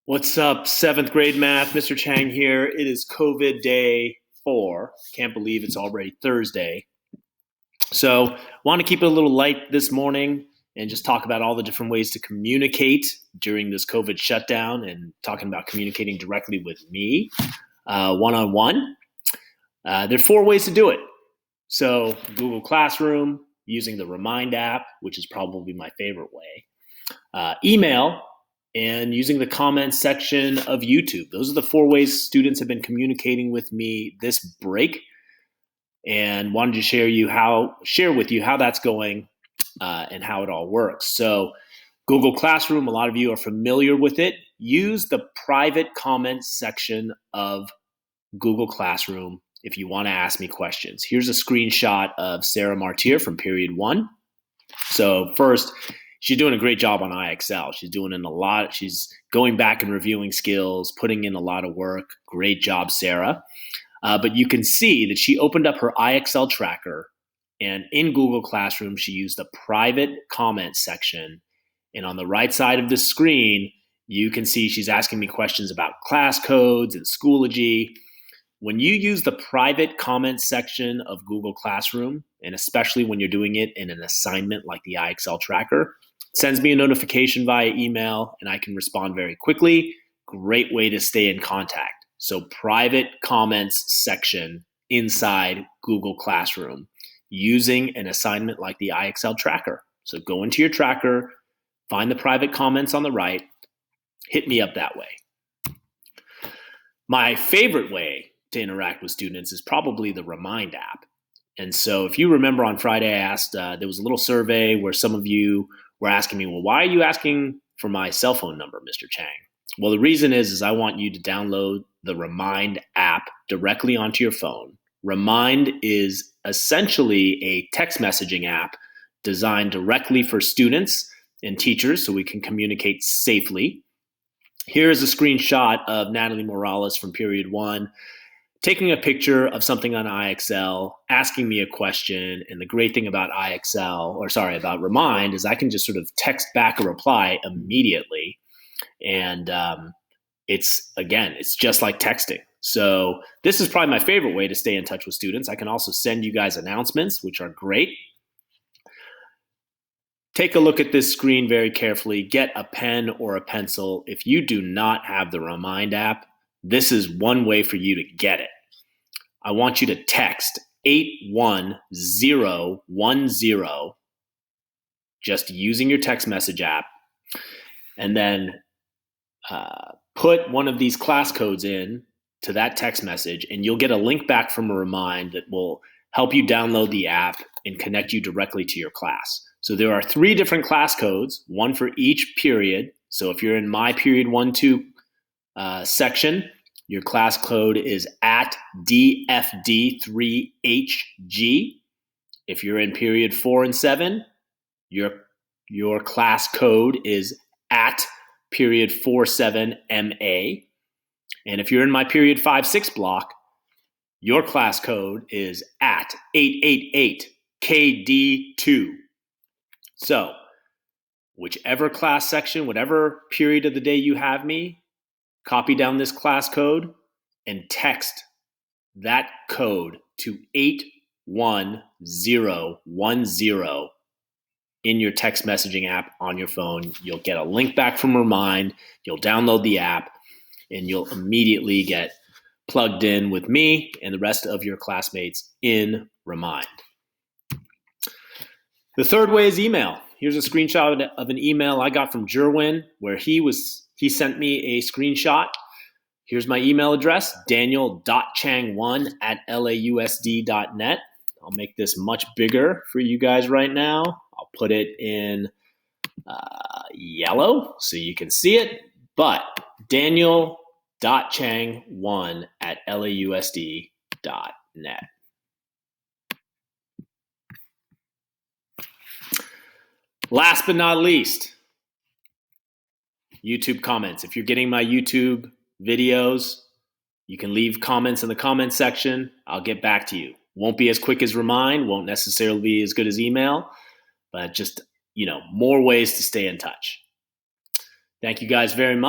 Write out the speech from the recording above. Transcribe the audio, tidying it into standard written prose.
What's up, seventh grade math? Mr. Chang here. It is COVID day 4. Can't believe it's already Thursday. So, want to keep it a little light this morning and just talk about all the different ways to communicate during this COVID shutdown and talking about communicating directly with me one-on-one. There are 4 ways to do it. So, Google Classroom, using the Remind app, which is probably my favorite way, email, and using the comments section of YouTube. Those are the 4 ways students have been communicating with me this break, and wanted to share with you how that's going and how it all works. So Google Classroom, a lot of you are familiar with it. Use the private comments section of Google Classroom if you want to ask me questions. Here's a screenshot of Sarah Martyr from period 1. So first, she's doing a great job on IXL. She's doing a lot. She's going back and reviewing skills, putting in a lot of work. Great job, Sarah. But you can see that she opened up her IXL tracker, and in Google Classroom, she used the private comment section. And on the right side of the screen, you can see she's asking me questions about class codes and Schoology. When you use the private comment section of Google Classroom, and especially when you're doing it in an assignment like the IXL tracker, it sends me a notification via email and I can respond very quickly. Great way to stay in contact. So private comments section inside Google Classroom using an assignment like the IXL tracker. So go into your tracker, find the private comments on the right, hit me up that way. My favorite way to interact with students is probably the Remind app. And so if you remember on Friday, I asked, there was a little survey where some of you were asking me, well, why are you asking for my cell phone number, Mr. Chang? Well, the reason is I want you to download the Remind app directly onto your phone. Remind is essentially a text messaging app designed directly for students and teachers so we can communicate safely. Here is a screenshot of Natalie Morales from period 1 taking a picture of something on IXL, asking me a question. And the great thing about about Remind is I can just sort of text back a reply immediately. And it's just like texting. So this is probably my favorite way to stay in touch with students. I can also send you guys announcements, which are great. Take a look at this screen very carefully. Get a pen or a pencil. If you do not have the Remind app, this is one way for you to get it. I want you to text 81010 just using your text message app, and then put one of these class codes in to that text message, and you'll get a link back from a Remind that will help you download the app and connect you directly to your class. So there are 3 different class codes, one for each period. So if you're in my period 1-2 section, your class code is at DFD3HG. If you're in period 4 and 7, your class code is at period 47MA. And if you're in my period 5-6 block, your class code is at 888KD2. So whichever class section, whatever period of the day you have me, copy down this class code and text that code to 81010 in your text messaging app on your phone. You'll get a link back from Remind. You'll download the app, and you'll immediately get plugged in with me and the rest of your classmates in Remind. The third way is email. Here's a screenshot of an email I got from Jerwin where he sent me a screenshot. Here's my email address, daniel.chang1@lausd.net. I'll make this much bigger for you guys right now. I'll put it in yellow so you can see it, but daniel.chang1@lausd.net. Last but not least, YouTube comments. If you're getting my YouTube videos, you can leave comments in the comments section. I'll get back to you. Won't be as quick as Remind, won't necessarily be as good as email, but just, more ways to stay in touch. Thank you guys very much.